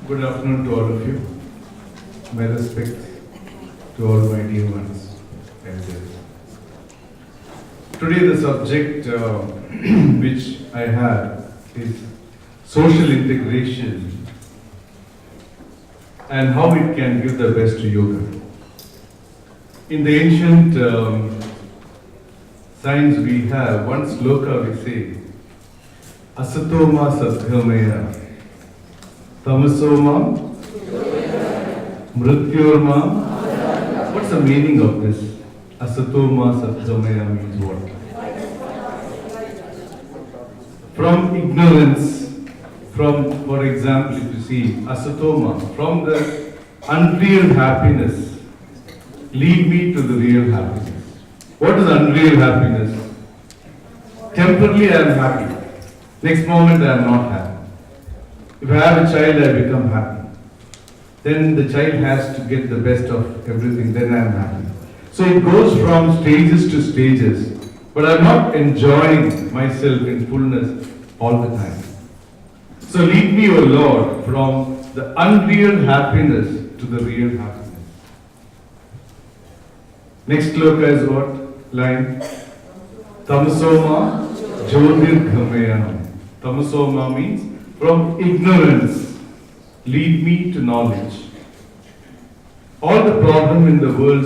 Good afternoon to all of you. My respect to all my dear ones. Today the subject which I have is social integration and how it can give the best to yoga. In the ancient science we have one sloka we say, Asatoma Sadgamaya Tamasoma Mrityorma. What's the meaning of this? Asatoma Sadgamaya means what? From ignorance, for example, if you see Asatoma, from the unreal happiness, lead me to the real happiness. What is unreal happiness? Temporarily I am happy. Next moment I am not happy. If I have a child, I become happy. Then the child has to get the best of everything, then I am happy. So it goes from stages to stages, but I am not enjoying myself in fullness all the time. So lead me, O Lord, from the unreal happiness to the real happiness. Next sloka is what? Line. Tamasoma Jyotirgamaya. Tamasoma means from ignorance, lead me to knowledge. All the problem in the world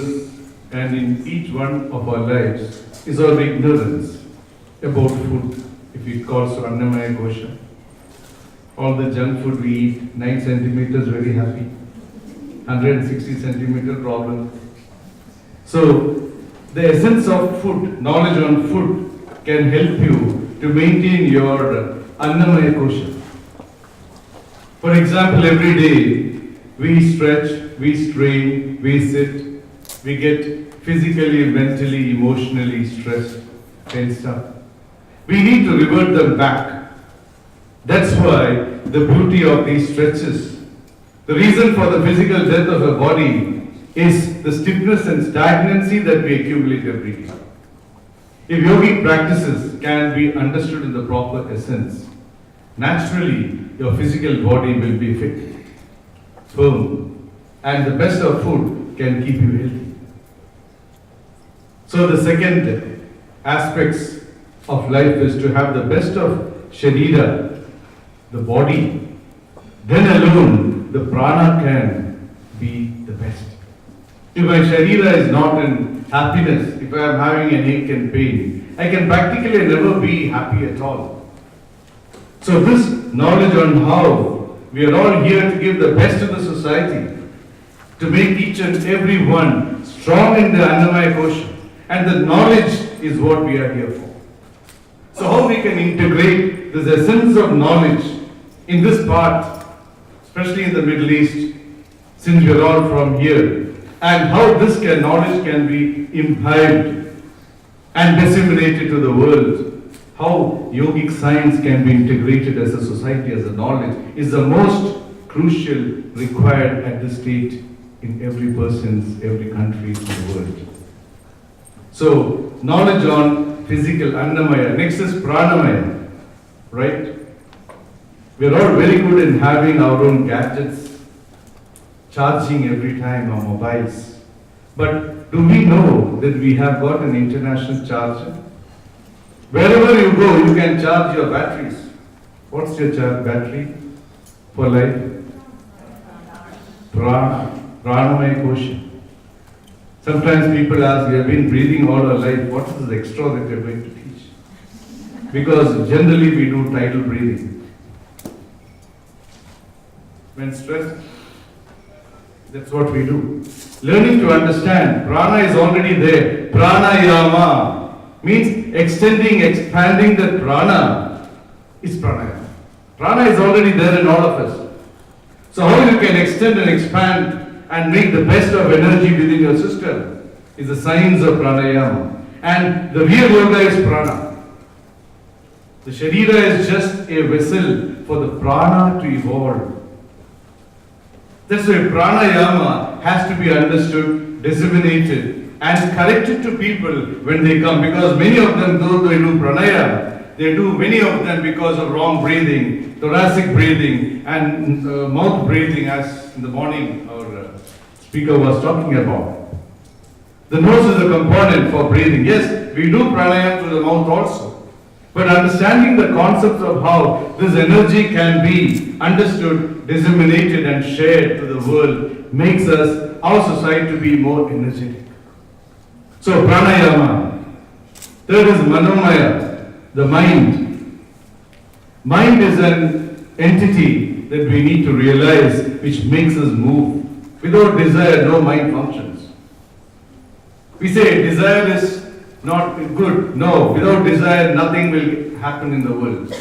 and in each one of our lives is our ignorance about food. If we call so Annamaya Kosha. All the junk food we eat, 9 centimeters, very happy. 160 centimeter problem. So, the essence of food, knowledge on food, can help you to maintain your Annamaya Kosha. For example, every day we stretch, we strain, we sit, we get physically, mentally, emotionally stressed, tensed up. We need to revert them back. That's why the beauty of these stretches. The reason for the physical death of a body is the stiffness and stagnancy that we accumulate every day. If yogic practices can be understood in the proper essence, naturally your physical body will be fit, firm, and the best of food can keep you healthy. So the second aspects of life is to have the best of Sharira, the body. Then alone the prana can be the best. If my Sharira is not in happiness, if I am having an ache and pain, I can practically never be happy at all. So this knowledge on how we are all here to give the best to the society, to make each and every one strong in the Annamaya Kosha, and the knowledge is what we are here for. So how we can integrate this essence of knowledge in this part, especially in the Middle East, since we are all from here, and how this knowledge can be imbibed and disseminated to the world, how yogic science can be integrated as a society, as a knowledge, is the most crucial required at this stage in every person's, every country in the world. So, knowledge on physical Annamaya, next is Pranamaya, right? We are all very good in having our own gadgets, charging every time our mobiles. But do we know that we have got an international charger? Wherever you go, you can charge your batteries. What's your battery for life? Pranamaya Kosha. Sometimes people ask, we have been breathing all our life, what is this extra that you are going to teach? Because generally we do tidal breathing. When stressed, that's what we do. Learning to understand, prana is already there. Pranayama means extending, expanding the prana is pranayama. Prana is already there in all of us. So how you can extend and expand and make the best of energy within your system is the science of pranayama. And the real yoga is prana. The Sharira is just a vessel for the prana to evolve. That's why pranayama has to be understood, disseminated, and corrected to people when they come. Because many of them, though they do pranayama, They do many of them because of wrong breathing, thoracic breathing, and mouth breathing, as in the morning our speaker was talking about. The nose is a component for breathing. Yes, we do pranayama through the mouth also. But understanding the concept of how this energy can be understood, disseminated and shared to the world makes us, our society, to be more energetic. So pranayama. Third is manomaya, the mind. Mind is an entity that we need to realize which makes us move. Without desire, no mind functions. We say desire is not good. No, without desire, nothing will happen in the world.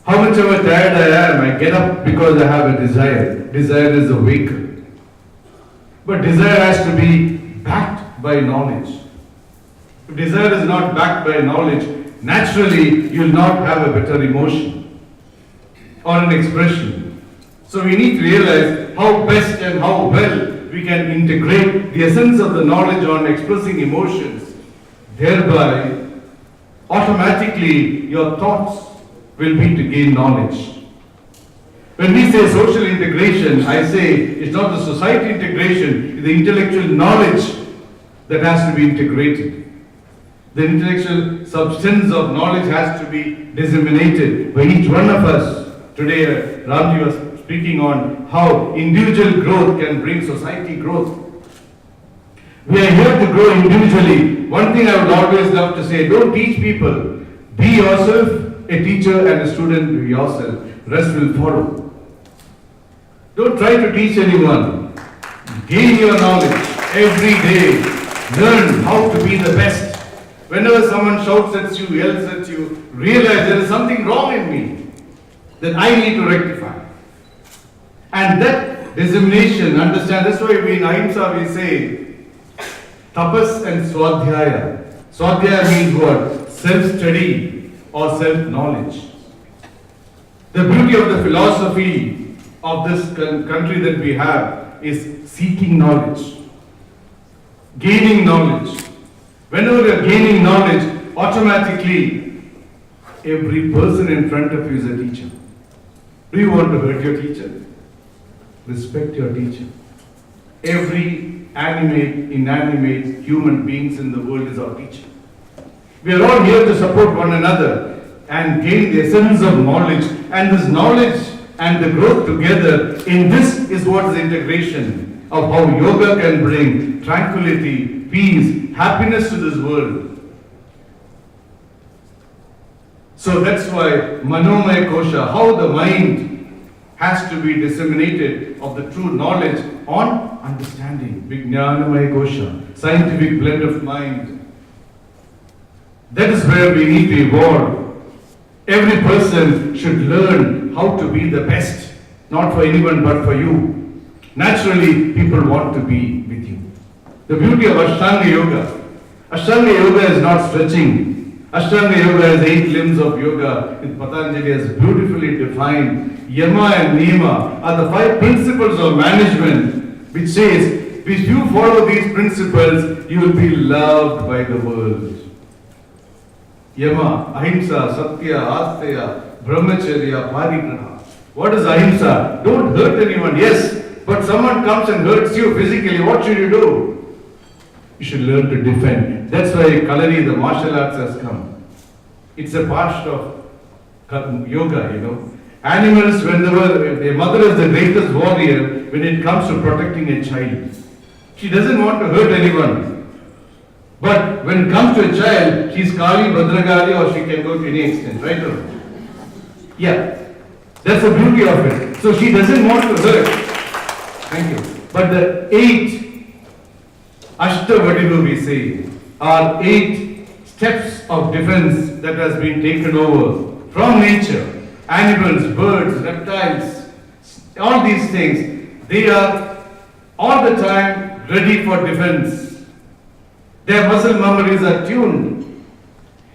How much ever tired I am, I get up because I have a desire. Desire is a vehicle. But desire has to be backed by knowledge. If desire is not backed by knowledge, naturally you will not have a better emotion or an expression. So we need to realize how best and how well we can integrate the essence of the knowledge on expressing emotions. Thereby, automatically your thoughts will be to gain knowledge. When we say social integration, I say it's not the society integration, it's the intellectual knowledge that has to be integrated. The intellectual substance of knowledge has to be disseminated by each one of us. Today, Ramji was speaking on how individual growth can bring society growth. We are here to grow individually. One thing I would always love to say, don't teach people. Be yourself, a teacher and a student, be yourself. Rest will follow. Don't try to teach anyone. Gain your knowledge every day. Learn how to be the best. Whenever someone shouts at you, yells at you, realize there is something wrong in me that I need to rectify. And that dissemination, understand, that's why we in Ahimsa we say, tapas and swadhyaya. Swadhyaya means what? Self-study or self-knowledge. The beauty of the philosophy of this country that we have is seeking knowledge, gaining knowledge. Whenever you are gaining knowledge, automatically every person in front of you is a teacher. Do you want to hurt your teacher? Respect your teacher. Every animate, inanimate human beings in the world is our teacher. We are all here to support one another and gain the essence of knowledge. And this knowledge and the growth together, in this is what is integration of how yoga can bring tranquility, peace, happiness to this world. So that's why Manomaya Kosha, how the mind has to be disseminated of the true knowledge on understanding. Vijnanamaya Kosha, scientific blend of mind. That is where we need to evolve. Every person should learn how to be the best, not for anyone but for you. Naturally, people want to be with you. The beauty of Ashtanga Yoga. Ashtanga Yoga is not stretching. Ashtanga Yoga has 8 limbs of yoga. With Patanjali has beautifully defined. Yama and Niyama are the 5 principles of management, which says, if you follow these principles, you will be loved by the world. Yama, Ahimsa, Satya, Asteya, Brahmacharya, Parigraha. What is Ahimsa? Don't hurt anyone, yes, but someone comes and hurts you physically, what should you do? You should learn to defend. That's why Kalari, the martial arts, has come. It's a part of yoga, you know. Animals, whenever a mother is the greatest warrior when it comes to protecting a child. She doesn't want to hurt anyone. But when it comes to a child, she's Kali, Bhadragali, or she can go to any extent, right? Yeah, that's the beauty of it. So she doesn't want to hurt. Thank you. But the 8 Ashtavadilu, we say, are 8 steps of defense that has been taken over from nature. Animals, birds, reptiles, all these things, they are all the time ready for defense. Their muscle memories are tuned.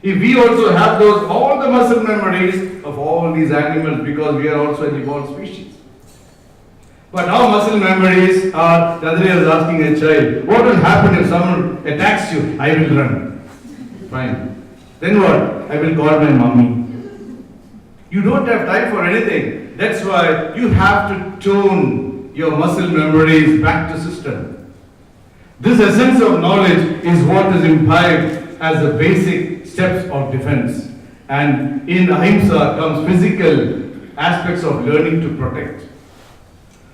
If we also have those, all the muscle memories of all these animals, because we are also an evolved species. But our muscle memories are, the other day I was asking a child, what will happen if someone attacks you? I will run. Fine. Then what? I will call my mummy. You don't have time for anything. That's why you have to tone your muscle memories back to system. This essence of knowledge is what is imbibed as the basic steps of defense. And in ahimsa comes physical aspects of learning to protect.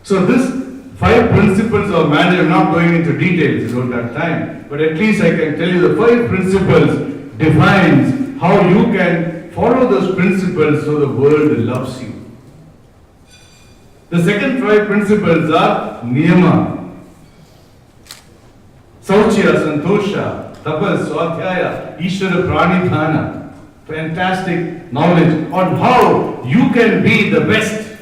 So this 5 principles of management, I'm not going into details, you don't have time, but at least I can tell you the 5 principles defines how you can follow those principles so the world loves you. The second 5 principles are niyama, sauchya, santosha, tapas, swadhyaya, ishvara pranidhana. Fantastic knowledge on how you can be the best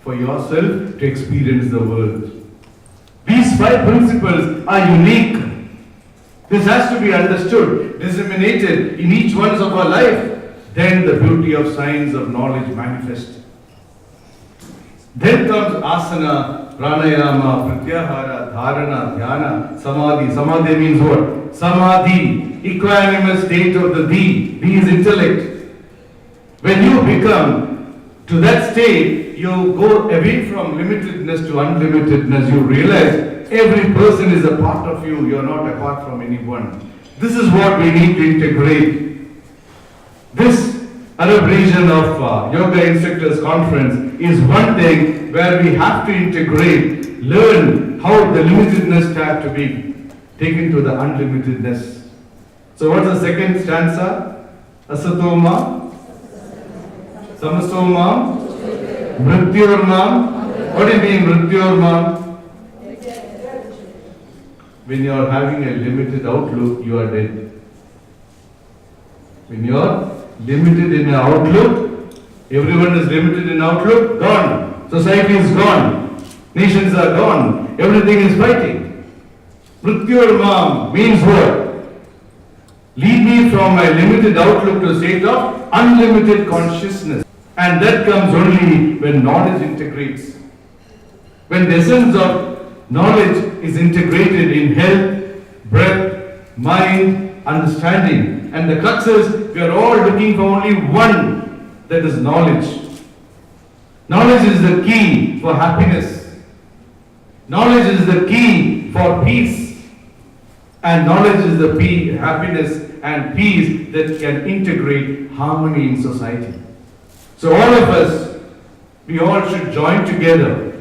for yourself to experience the world. These 5 principles are unique. This has to be understood, disseminated in each one of our life. Then the beauty of science of knowledge manifests. Then comes asana, pranayama, pratyahara, dharana, dhyana, samadhi. Samadhi means what? Samadhi, equanimous state of the thee. Thee is intellect. When you become to that state, you go away from limitedness to unlimitedness. You realize every person is a part of you. You are not apart from anyone. This is what we need to integrate. This Arab region of Yoga Instructors Conference is one thing where we have to integrate, learn how the limitedness has to be taken to the unlimitedness. So what's the second stanza? Asatoma, Samasoma, Mrityormam. What do you mean Mrityormam? When you are having a limited outlook, you are dead. When you are limited in outlook, everyone is limited in outlook, gone. Society is gone. Nations are gone. Everything is fighting. Mrityormam means what? Lead me from my limited outlook to a state of unlimited consciousness. And that comes only when knowledge integrates. When the essence of knowledge is integrated in health, breath, mind, understanding. And the crux is, we are all looking for only one, that is knowledge. Knowledge is the key for happiness. Knowledge is the key for peace. And knowledge is the happiness and peace that can integrate harmony in society. So all of us, we all should join together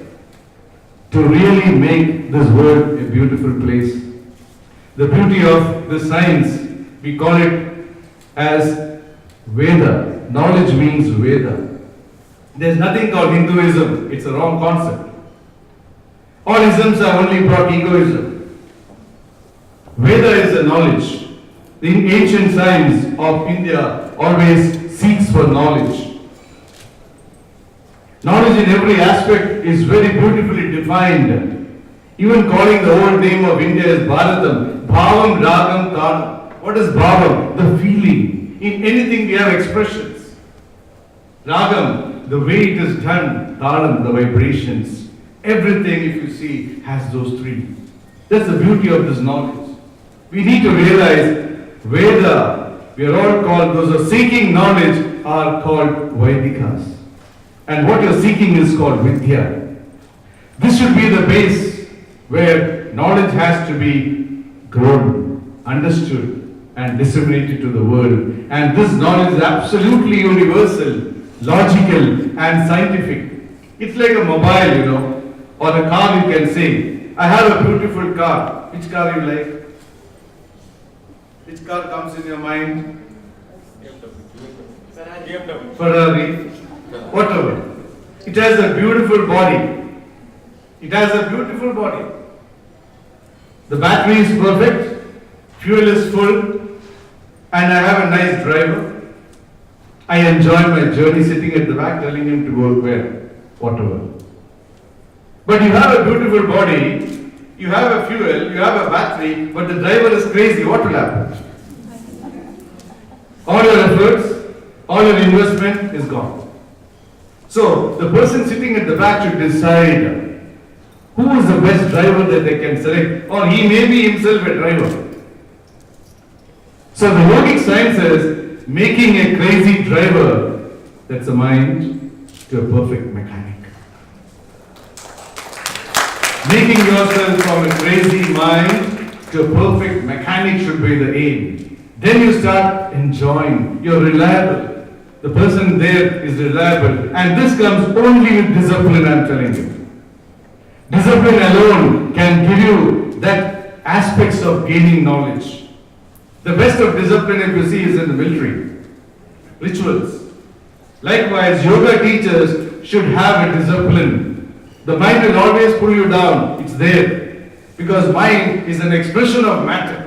to really make this world a beautiful place. The beauty of the science, we call it as Veda. Knowledge means Veda. There's nothing called Hinduism. It's a wrong concept. All isms have only brought egoism. Veda is the knowledge. The ancient science of India always seeks for knowledge. Knowledge in every aspect is very beautifully defined. Even calling the old name of India is Bharatam. Bhavam, Ragam, Talam. What is Bhavam? The feeling. In anything we have expressions. Ragam, the way it is done. Talam, the vibrations. Everything, if you see, has those 3. That's the beauty of this knowledge. We need to realize Veda, we are all called, those who are seeking knowledge are called Vaidikas. And what you're seeking is called Vidya. This should be the base where knowledge has to be grown, understood, and disseminated to the world. And this knowledge is absolutely universal, logical, and scientific. It's like a mobile, or a car you can say, I have a beautiful car. Which car you like? Which car comes in your mind? Ferrari. Whatever. It has a beautiful body. It has a beautiful body. The battery is perfect, fuel is full, and I have a nice driver. I enjoy my journey sitting at the back telling him to go where, whatever. But you have a beautiful body, you have a fuel, you have a battery, but the driver is crazy. What will happen? All your efforts, all your investment is gone. So the person sitting at the back should decide who is the best driver that they can select, or he may be himself a driver. So the yogic science says making a crazy driver, that's a mind, to a perfect mechanic. Making yourself from a crazy mind to a perfect mechanic should be the aim. Then you start enjoying. You're reliable. The person there is reliable. And this comes only with discipline, I'm telling you. Discipline alone can give you that aspects of gaining knowledge. The best of discipline, if you see, is in the military. Rituals. Likewise, yoga teachers should have a discipline. The mind will always pull you down. It's there. Because mind is an expression of matter.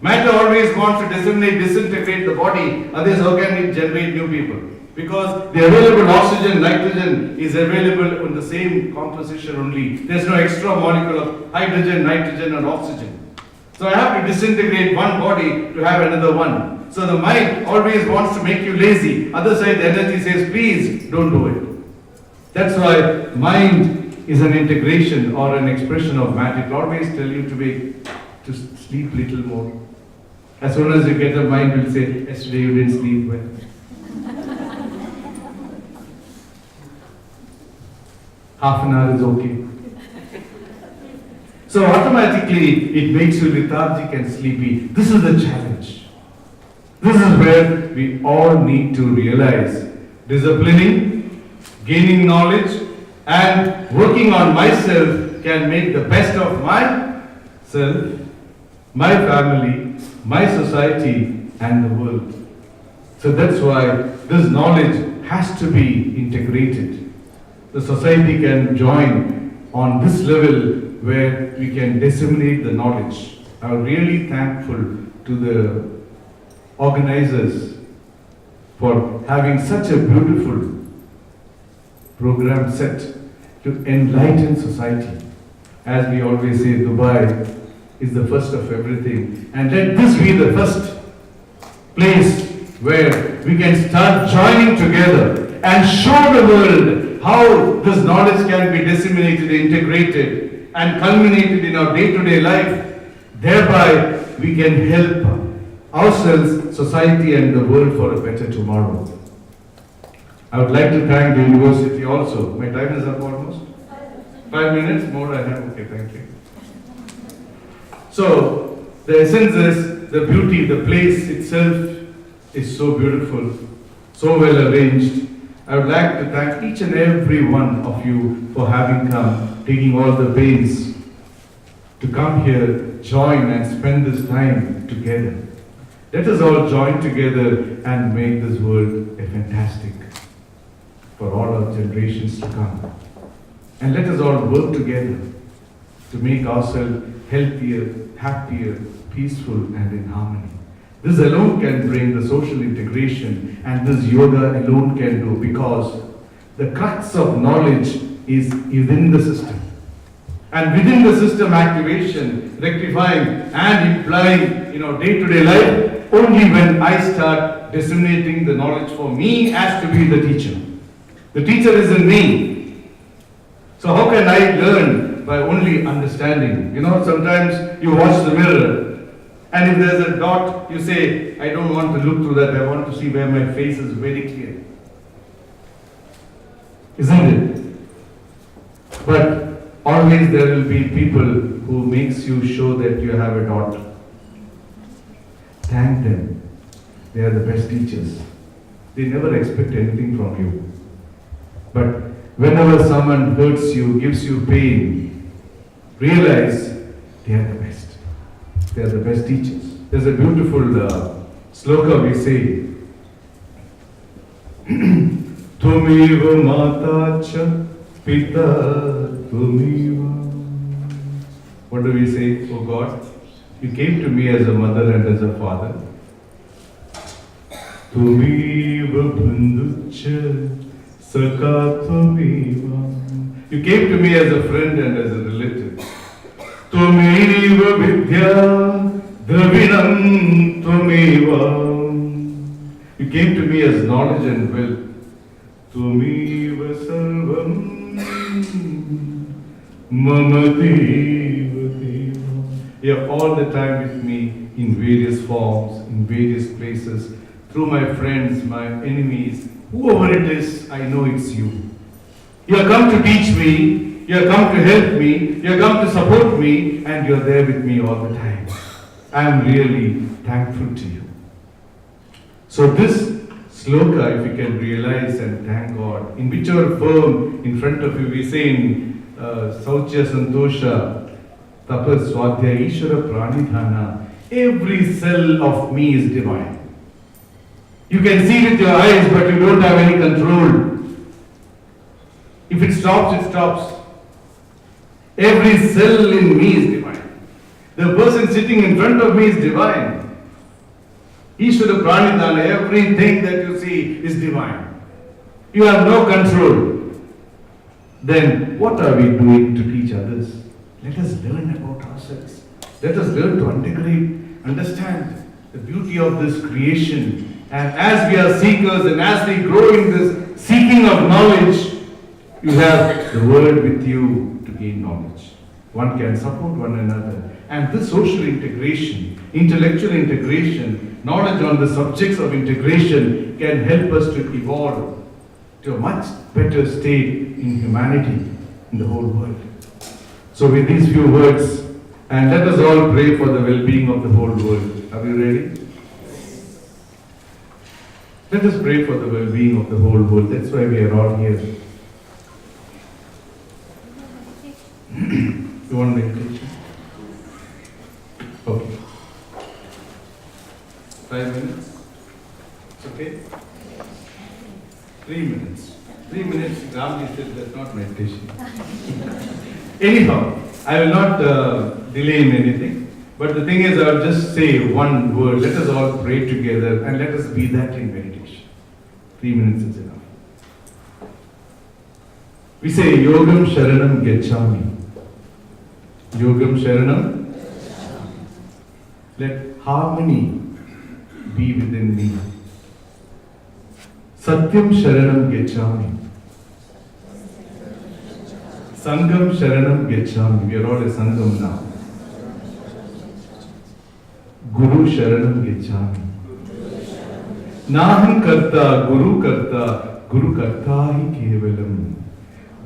Matter always wants to disseminate, disintegrate the body. Otherwise, how can it generate new people? Because the available oxygen, nitrogen is available in the same composition only. There's no extra molecule of hydrogen, nitrogen and oxygen. So I have to disintegrate one body to have another one. So the mind always wants to make you lazy. Other side, the energy says, please don't do it. That's why mind is an integration or an expression of matter. It will always tell you to sleep little more. As soon as you get a mind, it will say, yesterday you didn't sleep well. Half an hour is okay. So automatically it makes you lethargic and sleepy. This is the challenge. This is where we all need to realize disciplining, gaining knowledge, and working on myself can make the best of myself, my family, my society, and the world. So that's why this knowledge has to be integrated. The society can join on this level where we can disseminate the knowledge. I'm really thankful to the organizers for having such a beautiful program set to enlighten society. As we always say, Dubai is the first of everything. And let this be the first place where we can start joining together and show the world how this knowledge can be disseminated, integrated, and culminated in our day-to-day life. Thereby, we can help ourselves, society, and the world for a better tomorrow. I would like to thank the university also. My time is up almost. 5 minutes more I have. Okay, thank you. So, the essence is the beauty, the place itself is so beautiful, so well arranged. I would like to thank each and every one of you for having come, taking all the pains to come here, join and spend this time together. Let us all join together and make this world a fantastic for all our generations to come. And let us all work together to make ourselves healthier, happier, peaceful, and in harmony. This alone can bring the social integration, and this yoga alone can do, because the crux of knowledge is within the system. And within the system activation, rectifying and implying day-to-day life, only when I start disseminating the knowledge for me as to be the teacher. The teacher is in me. So how can I learn? By only understanding. Sometimes you watch the mirror, and if there's a dot, you say, I don't want to look through that, I want to see where my face is very clear. Isn't it? But always there will be people who makes you show that you have a dot. Thank them. They are the best teachers. They never expect anything from you. But whenever someone hurts you, gives you pain, realize they are the best. They are the best teachers. There's a beautiful sloka we say. Tumiva mata cha pita tumiva. What do we say? Oh God, you came to me as a mother and as a father. Tumiva bandhu cha saka tumiva. You came to me as a friend and as a relative. Tumeva vidya dravinam tumeva. You came to me as knowledge and wealth. Tumeva sarvam mamadeva deva. You are all the time with me in various forms, in various places, through my friends, my enemies, whoever it is, I know it's you. You have come to teach me, you have come to help me, you have come to support me, and you are there with me all the time. I am really thankful to you. So this sloka, if you can realize and thank God, in whichever form in front of you, we say in Sauchya Santosha, Tapas Swadhyaya Ishvara Pranidhana, every cell of me is divine. You can see with your eyes, but you don't have any control. If it stops, it stops. Every cell in me is divine. The person sitting in front of me is divine. Ishvara Pranidhana, everything that you see is divine. You have no control. Then what are we doing to teach others? Let us learn about ourselves. Let us learn to integrate, understand the beauty of this creation. And as we are seekers and as we grow in this seeking of knowledge, you have the world with you to gain knowledge. One can support one another. And this social integration, intellectual integration, knowledge on the subjects of integration can help us to evolve to a much better state in humanity, in the whole world. So with these few words, and let us all pray for the well-being of the whole world. Are you ready? Let us pray for the well-being of the whole world. That's why we are all here. You want meditation? Okay. 5 minutes? It's okay? 3 minutes. 3 minutes, Ramji said that's not meditation. Anyhow, I will not delay in anything. But the thing is, I will just say one word. Let us all pray together and let us be that in meditation. 3 minutes is enough. We say, Yogam Sharanam Gacchami. Yogam Sharanam. Let harmony be within me. Satyam Sharanam Gacchami. Sangam Sharanam Gacchami. We are all a Sangam now. Guru Sharanam Gacchami. Naham Karta, Guru Karta hi Kevalam.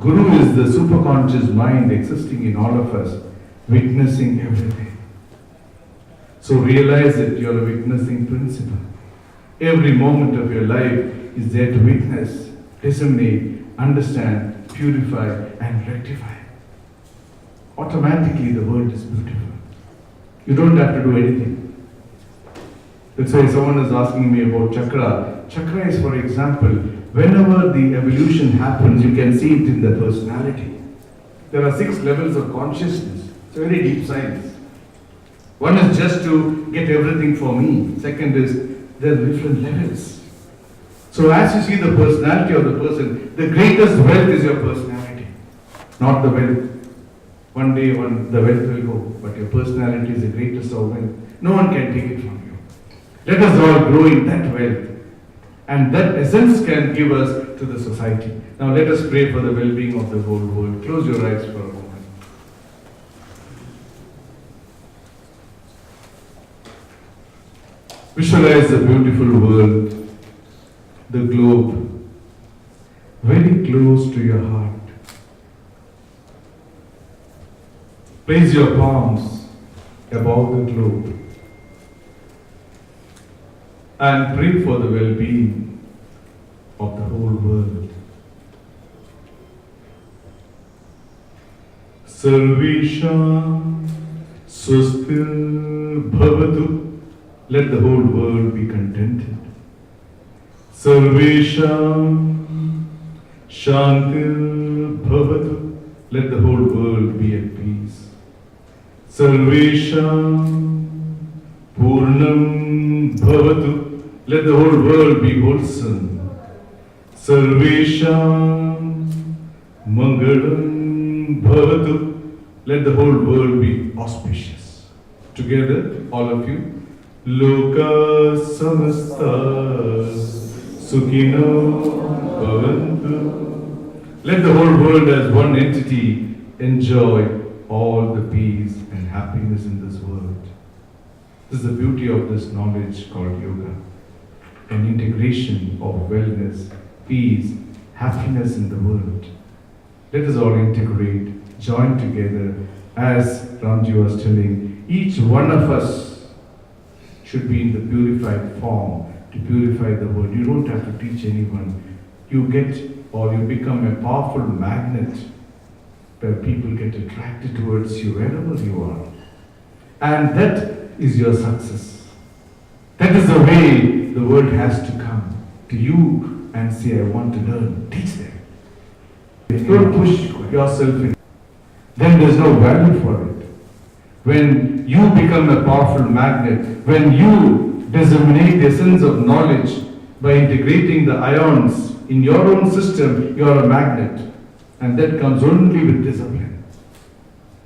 Guru is the superconscious mind existing in all of us, witnessing everything. So realize that you are a witnessing principle. Every moment of your life is there to witness, disseminate, understand, purify and rectify. Automatically the world is beautiful. You don't have to do anything. That's why someone is asking me about chakra. Chakra is, for example, whenever the evolution happens, you can see it in the personality. There are 6 levels of consciousness. It's a very deep science. One is just to get everything for me. Second is, there are different levels. So as you see the personality of the person, the greatest wealth is your personality, not the wealth. One day the wealth will go, but your personality is the greatest of wealth. No one can take it from you. Let us all grow in that wealth. And that essence can give us to the society. Now let us pray for the well-being of the whole world. Close your eyes for a moment. Visualize the beautiful world, the globe, very close to your heart. Place your palms above the globe and pray for the well-being of the whole world. Sarvesham Swastir Bhavatu. Let the whole world be contented. Sarvesham Shantir Bhavatu. Let the whole world be at peace. Sarvesham Purnam Bhavatu. Let the whole world be wholesome. Sarvesham Mangalam Bhavatu. Let the whole world be auspicious. Together, all of you. Loka Samasta Sukhino Bhavantu. Let the whole world as one entity enjoy all the peace and happiness in this world. This is the beauty of this knowledge called yoga. an integration of wellness, peace, happiness in the world. Let us all integrate, join together. As Ramji was telling, each one of us should be in the purified form to purify the world. You don't have to teach anyone. You get or you become a powerful magnet where people get attracted towards you wherever you are. And that is your success. That is the way the world has to come to you and say, I want to learn. Teach them. Don't push yourself in. Then there's no value for it. When you become a powerful magnet, when you disseminate the essence of knowledge by integrating the ions in your own system, you are a magnet. And that comes only with discipline.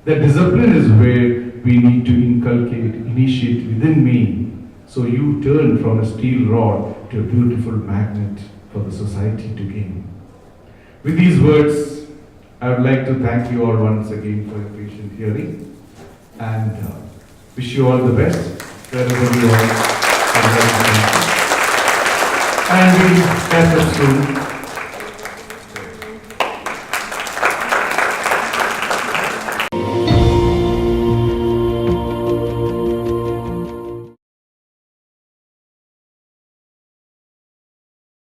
That discipline is where we need to inculcate, initiate within me. So you turn from a steel rod to a beautiful magnet for the society to gain. With these words, I would like to thank you all once again for your patient hearing and wish you all the best wherever you are. And we'll catch up soon.